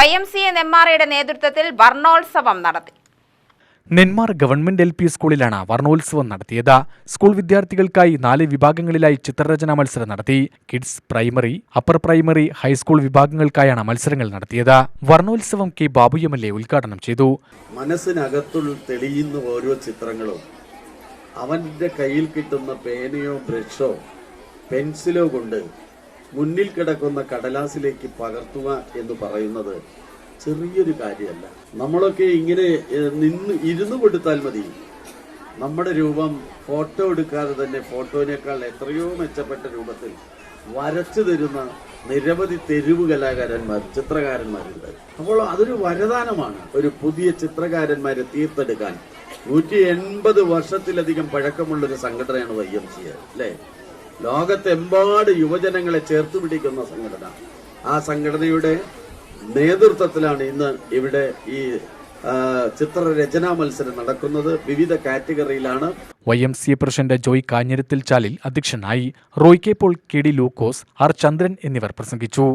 YMCA നെന്മാറയുടെ നേതൃത്വത്തിൽ വർണ്ണോത്സവം നടത്തി. Nenmara government LP സ്കൂളിലാണ് വർണ്ണോത്സവം നടത്തിയത്. സ്കൂൾ വിദ്യാർത്ഥികൾക്കായി 4 വിഭാഗങ്ങളിലായി ചിത്രരചനാ മത്സരം നടത്തി. Kids, primary, upper primary, high school വിഭാഗങ്ങൾക്കായാണ് മത്സരങ്ങൾ നടത്തിയത്. വർണ്ണോത്സവം കെ ബാബു MLA ഉദ്ഘാടനം ചെയ്തു. മനസ്സിനകത്തുള്ള തെളിയുന്ന ഓരോ ചിത്രങ്ങളും അവന്റെ കയ്യിൽ കിട്ടുന്ന പേനയോ ബ്രഷോ പെൻസിലോ കൊണ്ട് മുന്നിൽ കിടക്കുന്ന കടലാസിലേക്ക് പകർത്തുക എന്ന് പറയുന്നത് ചെറിയൊരു കാര്യമല്ല. നമ്മളൊക്കെ ഇങ്ങനെ ഇരുന്നു കൊടുത്താൽ മതി, നമ്മുടെ രൂപം ഫോട്ടോ എടുക്കാതെ തന്നെ ഫോട്ടോനേക്കാൾ എത്രയോ മെച്ചപ്പെട്ട രൂപത്തിൽ വരച്ചു തരുന്ന നിരവധി തെരുവ് കലാകാരന്മാർ, ചിത്രകാരന്മാരുണ്ട്. അപ്പോൾ അതൊരു വരദാനമാണ്. ഒരു പുതിയ ചിത്രകാരന്മാരെ തീർത്തെടുക്കാൻ 180 വർഷത്തിലധികം പഴക്കമുള്ളൊരു സംഘടനയാണ് YMCA, അല്ലേ? ലോകത്തെമ്പാട് യുവജനങ്ങളെ ചേർത്ത് പിടിക്കുന്ന സംഘടന. ആ സംഘടനയുടെ നേതൃത്വത്തിലാണ് ഇന്ന് ഇവിടെ ഈ ചിത്രരചനാ മത്സരം നടക്കുന്നത്. വിവിധ കാറ്റഗറിയിലാണ്. YMCA പ്രസിഡന്റ് ജോയ് കാഞ്ഞിരത്തിൽ ചാലിൽ അധ്യക്ഷനായി. റോയ് കെ പോൾ, KD ലൂക്കോസ്, R ചന്ദ്രൻ എന്നിവർ പ്രസംഗിച്ചു.